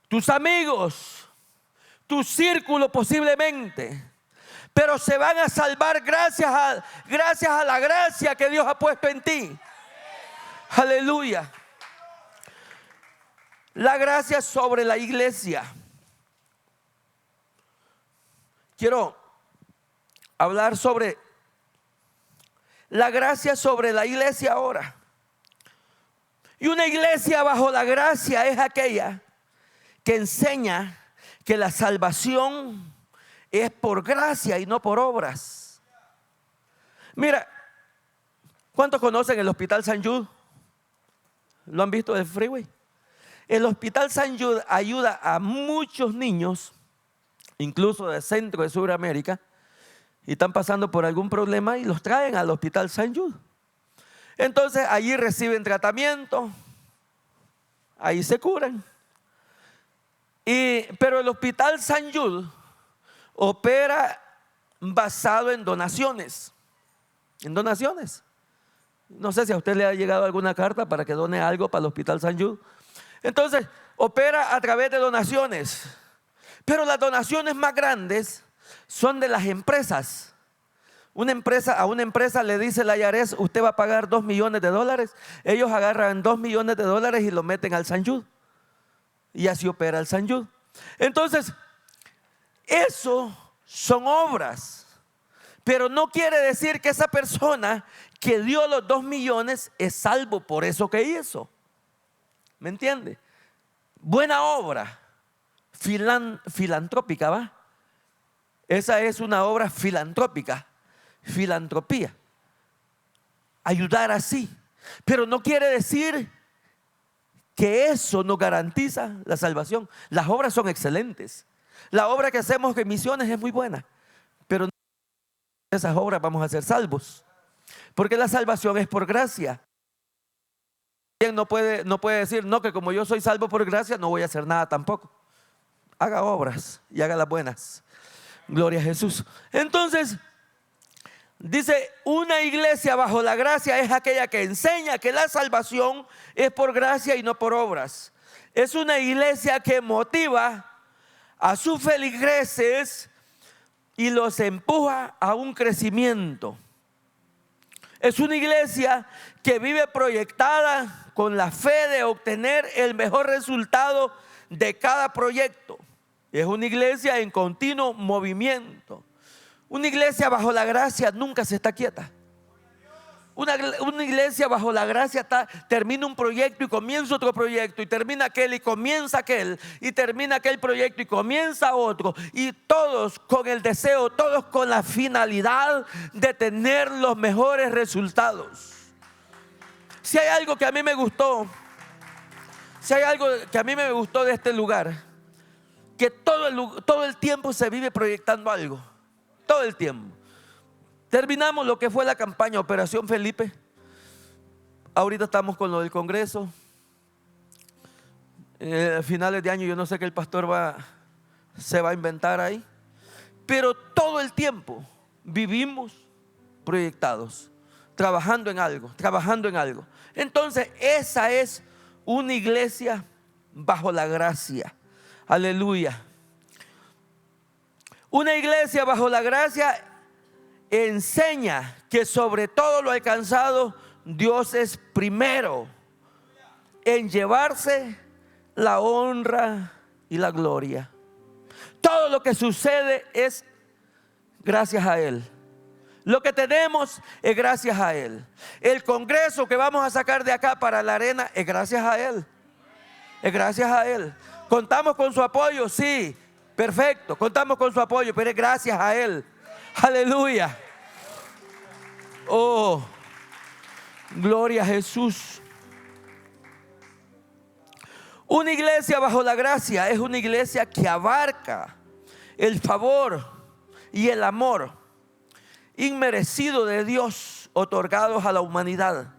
Tus amigos, tu círculo posiblemente. Pero se van a salvar gracias a la gracia que Dios ha puesto en ti. Aleluya. La gracia sobre la iglesia. Quiero hablar sobre la gracia sobre la iglesia ahora. Y una iglesia bajo la gracia es aquella que enseña que la salvación es por gracia y no por obras. Mira, ¿cuántos conocen el Hospital St. Jude? ¿Lo han visto del freeway? El Hospital St. Jude ayuda a muchos niños, incluso de Centro de Sudamérica, y están pasando por algún problema y los traen al Hospital St. Jude. Entonces allí reciben tratamiento, ahí se curan. Pero el Hospital St. Jude opera basado en donaciones. En donaciones. No sé si a usted le ha llegado alguna carta para que done algo para el Hospital St. Jude. Entonces, opera a través de donaciones. Pero las donaciones más grandes son de las empresas. A una empresa le dice la IRS, usted va a pagar $2 millones. Ellos agarran $2 millones y lo meten al St. Jude. Y así opera el St. Jude. Entonces, eso son obras. Pero no quiere decir que esa persona que dio los 2 millones es salvo por eso que hizo. ¿Me entiende? Buena obra filantrópica, ¿va? Esa es una obra filantrópica. Filantropía. Ayudar así. Pero no quiere decir que eso nos garantiza la salvación. Las obras son excelentes. La obra que hacemos en misiones es muy buena. Pero no en esas obras vamos a ser salvos. Porque la salvación es por gracia. No puede decir, no, que como yo soy salvo por gracia, no voy a hacer nada tampoco. Haga obras y haga las buenas. Gloria a Jesús. Entonces, dice, una iglesia bajo la gracia es aquella que enseña que la salvación es por gracia y no por obras. Es una iglesia que motiva a sus feligreses y los empuja a un crecimiento. Es una iglesia que vive proyectada con la fe de obtener el mejor resultado de cada proyecto. Es una iglesia en continuo movimiento. Una iglesia bajo la gracia nunca se está quieta. Una iglesia bajo la gracia termina un proyecto y comienza otro proyecto, y termina aquel y comienza aquel, y termina aquel proyecto y comienza otro, y todos con el deseo, todos con la finalidad de tener los mejores resultados. Si hay algo que a mí me gustó, Si hay algo que a mí me gustó de este lugar, que todo el tiempo se vive proyectando algo. Todo el tiempo. Terminamos lo que fue la campaña Operación Felipe. Ahorita estamos con lo del Congreso. A finales de año yo no sé qué el pastor se va a inventar ahí. Pero todo el tiempo vivimos proyectados, trabajando en algo, trabajando en algo. Entonces esa es una iglesia bajo la gracia. Aleluya. Una iglesia bajo la gracia enseña que sobre todo lo alcanzado, Dios es primero en llevarse la honra y la gloria. Todo lo que sucede es gracias a Él. Lo que tenemos es gracias a Él. El congreso que vamos a sacar de acá para la arena es gracias a Él. Es gracias a Él. ¿Contamos con su apoyo? Sí, perfecto. Contamos con su apoyo, pero es gracias a Él. Aleluya. Oh, gloria a Jesús. Una iglesia bajo la gracia es una iglesia que abarca el favor y el amor inmerecido de Dios otorgados a la humanidad.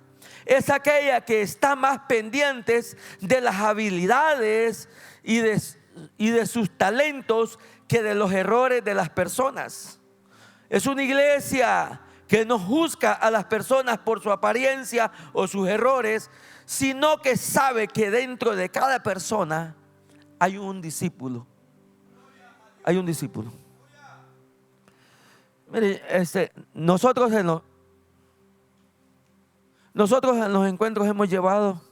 Es aquella que está más pendientes de las habilidades y de sus talentos que de los errores de las personas. Es una iglesia que no juzga a las personas por su apariencia o sus errores, sino que sabe que dentro de cada persona hay un discípulo. Hay un discípulo. Mire, nosotros en los encuentros hemos llevado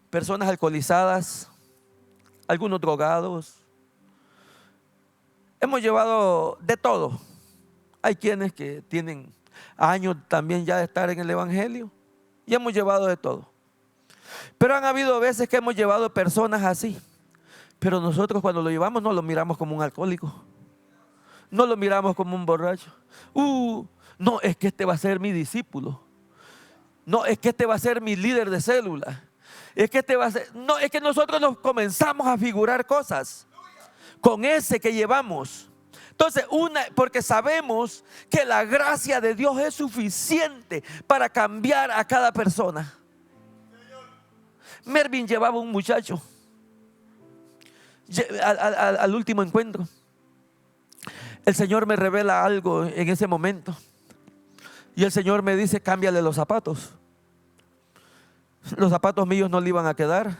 personas alcoholizadas, algunos drogados. Hemos llevado de todo. Hay quienes que tienen años también ya de estar en el evangelio y hemos llevado de todo. Pero han habido veces que hemos llevado personas así, pero nosotros cuando lo llevamos no lo miramos como un alcohólico, no lo miramos como un borracho. No, es que este va a ser mi discípulo. No, es que este va a ser mi líder de célula. Es que este va a ser... No, es que nosotros nos comenzamos a figurar cosas con ese que llevamos. Entonces, porque sabemos que la gracia de Dios es suficiente para cambiar a cada persona. Mervin llevaba un muchacho al último encuentro. El Señor me revela algo en ese momento. Y el Señor me dice, cámbiale los zapatos. Los zapatos míos no le iban a quedar.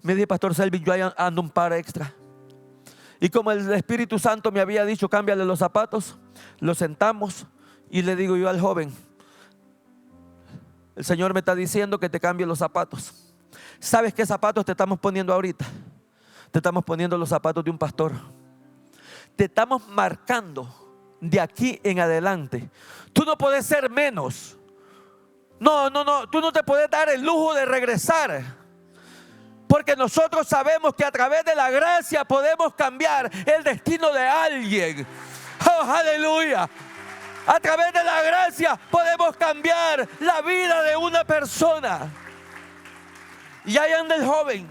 Me dice, Pastor Selvin, yo ando un par extra. Y como el Espíritu Santo me había dicho, cámbiale los zapatos, lo sentamos y le digo yo al joven, el Señor me está diciendo que te cambie los zapatos. ¿Sabes qué zapatos te estamos poniendo ahorita? Te estamos poniendo los zapatos de un pastor. Te estamos marcando de aquí en adelante. Tú no puedes ser menos. No, tú no te puedes dar el lujo de regresar. Porque nosotros sabemos que a través de la gracia podemos cambiar el destino de alguien. Oh, aleluya. A través de la gracia podemos cambiar la vida de una persona. Y ahí anda el joven.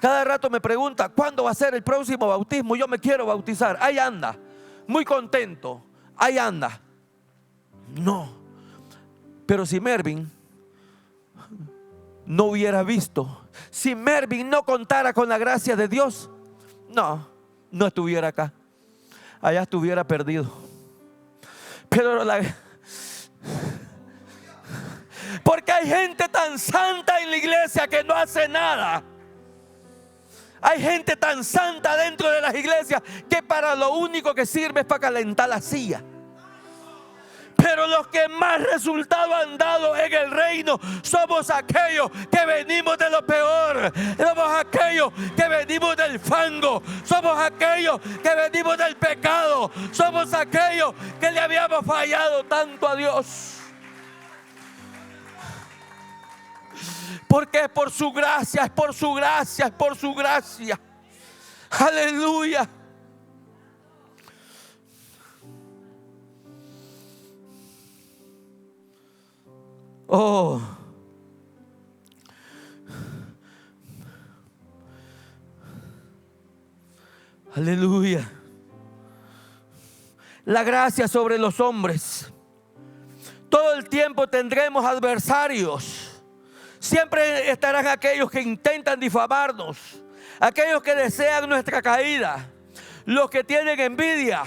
Cada rato me pregunta, ¿cuándo va a ser el próximo bautismo? Yo me quiero bautizar. Ahí anda, muy contento. Ahí anda. No. Pero si Mervin no hubiera visto, si Mervin no contara con la gracia de Dios, no estuviera acá. Allá estuviera perdido. Pero porque hay gente tan santa en la iglesia que no hace nada. Hay gente tan santa dentro de las iglesias que para lo único que sirve es para calentar la silla. Pero los que más resultado han dado en el reino somos aquellos que venimos de lo peor. Somos aquellos que venimos del fango. Somos aquellos que venimos del pecado. Somos aquellos que le habíamos fallado tanto a Dios. Porque es por su gracia, es por su gracia, es por su gracia. Aleluya. Oh, Aleluya. La gracia sobre los hombres. Todo el tiempo tendremos adversarios. Siempre estarán aquellos que intentan difamarnos, aquellos que desean nuestra caída, los que tienen envidia.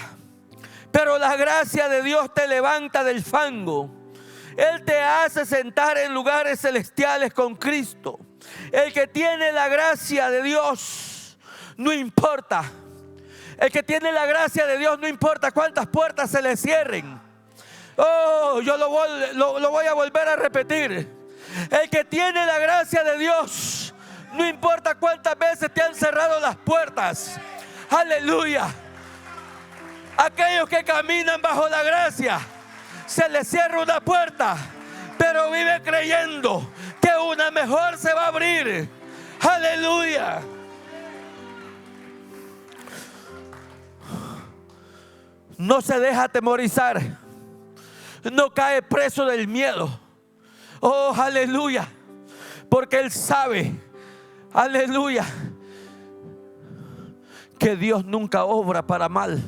Pero la gracia de Dios te levanta del fango. Él te hace sentar en lugares celestiales con Cristo. El que tiene la gracia de Dios, no importa. El que tiene la gracia de Dios, no importa cuántas puertas se le cierren. Oh, yo lo voy a volver a repetir. El que tiene la gracia de Dios, no importa cuántas veces te han cerrado las puertas. Aleluya. Aquellos que caminan bajo la gracia, se les cierra una puerta, pero vive creyendo que una mejor se va a abrir. Aleluya. No se deja atemorizar. No cae preso del miedo. Oh, aleluya. Porque Él sabe, aleluya, que Dios nunca obra para mal.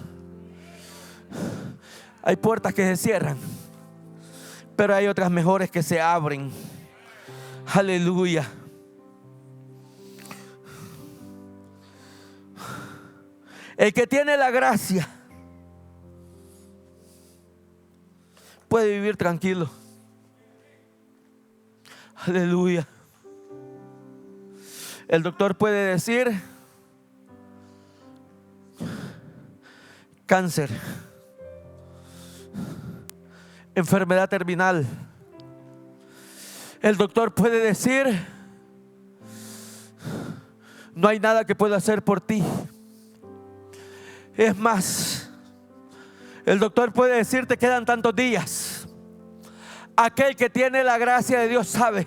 Hay puertas que se cierran, pero hay otras mejores que se abren. Aleluya. El que tiene la gracia puede vivir tranquilo. Aleluya. El doctor puede decir: cáncer, enfermedad terminal. El doctor puede decir: no hay nada que pueda hacer por ti. Es más, el doctor puede decir: te quedan tantos días. Aquel que tiene la gracia de Dios sabe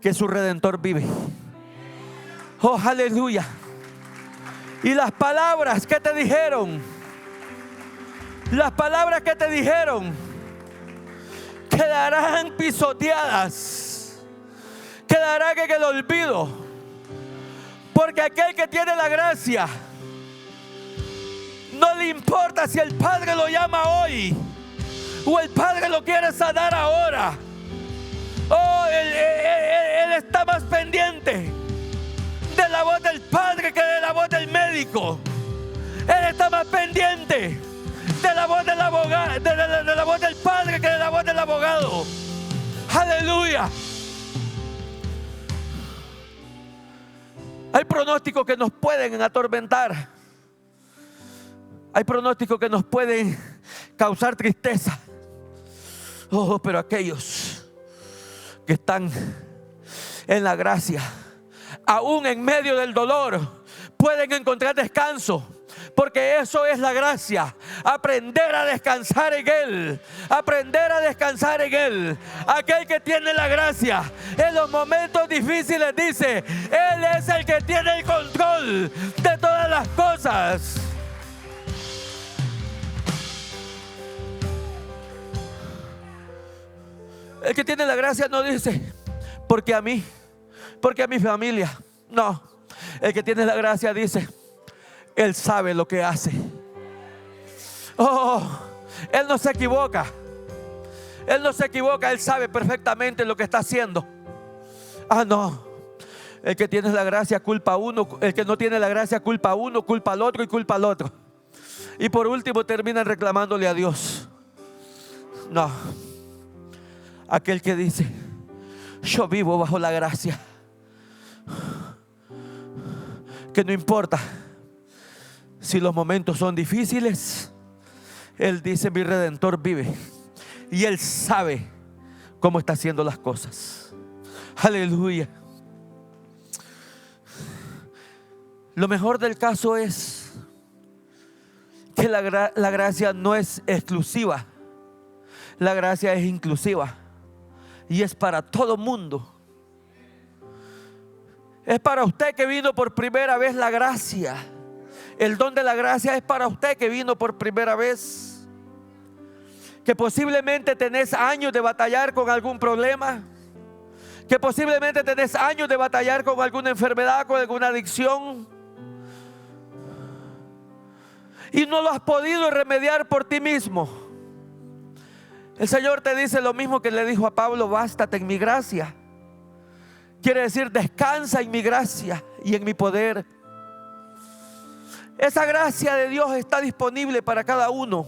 que su Redentor vive. Oh, aleluya. Y las palabras que te dijeron, quedarán pisoteadas, quedarán en el olvido. Porque aquel que tiene la gracia, no le importa si el Padre lo llama hoy o el Padre lo quiere sanar ahora. Oh, él está más pendiente de la voz del Padre que de la voz del médico. Él está más pendiente de la voz del abogado, de la voz del Padre que de la voz del abogado. Aleluya. Hay pronósticos que nos pueden atormentar. Hay pronósticos que nos pueden causar tristeza. Oh, pero aquellos que están en la gracia, aún en medio del dolor, pueden encontrar descanso. Porque eso es la gracia. Aprender a descansar en Él. Aprender a descansar en Él. Aquel que tiene la gracia, en los momentos difíciles dice: Él es el que tiene el control de todas las cosas. El que tiene la gracia no dice: porque a mí, porque a mi familia. No, el que tiene la gracia dice: Él sabe lo que hace. Oh, Él no se equivoca. Él no se equivoca. Él sabe perfectamente lo que está haciendo. Ah, no. El que tiene la gracia culpa a uno. El que no tiene la gracia culpa a uno, culpa al otro y culpa al otro. Y por último terminan reclamándole a Dios. No. Aquel que dice: yo vivo bajo la gracia, que no importa si los momentos son difíciles, Él dice: mi Redentor vive y Él sabe cómo está haciendo las cosas. Aleluya. Lo mejor del caso es que la gracia no es exclusiva. La gracia es inclusiva y es para todo mundo. Es para usted que vino por primera vez la gracia. El don de la gracia es para usted que vino por primera vez, que posiblemente tenés años de batallar con algún problema, que posiblemente tenés años de batallar con alguna enfermedad, con alguna adicción. y no lo has podido remediar por ti mismo. El Señor te dice lo mismo que le dijo a Pablo: bástate en mi gracia. Quiere decir, descansa en mi gracia y en mi poder. Esa gracia de Dios está disponible para cada uno.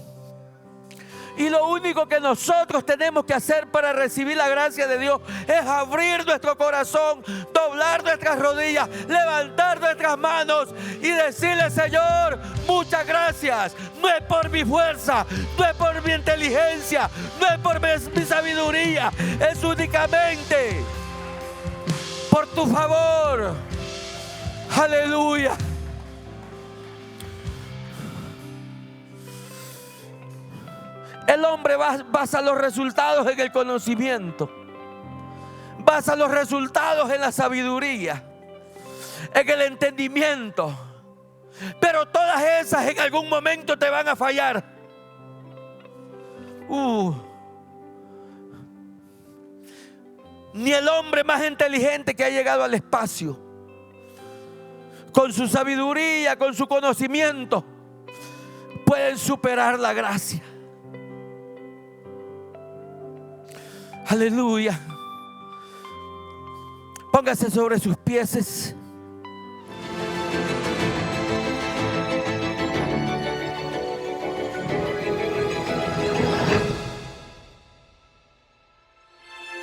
Y lo único que nosotros tenemos que hacer para recibir la gracia de Dios es abrir nuestro corazón, doblar nuestras rodillas, levantar nuestras manos y decirle: Señor, muchas gracias. No es por mi fuerza, no es por mi inteligencia, no es por mi sabiduría, es únicamente por tu favor. Aleluya. El hombre basa los resultados en el conocimiento, basa los resultados en la sabiduría, en el entendimiento. Pero todas esas en algún momento te van a fallar. Ni el hombre más inteligente que ha llegado al espacio, con su sabiduría, con su conocimiento, pueden superar la gracia. Aleluya. Póngase sobre sus pies.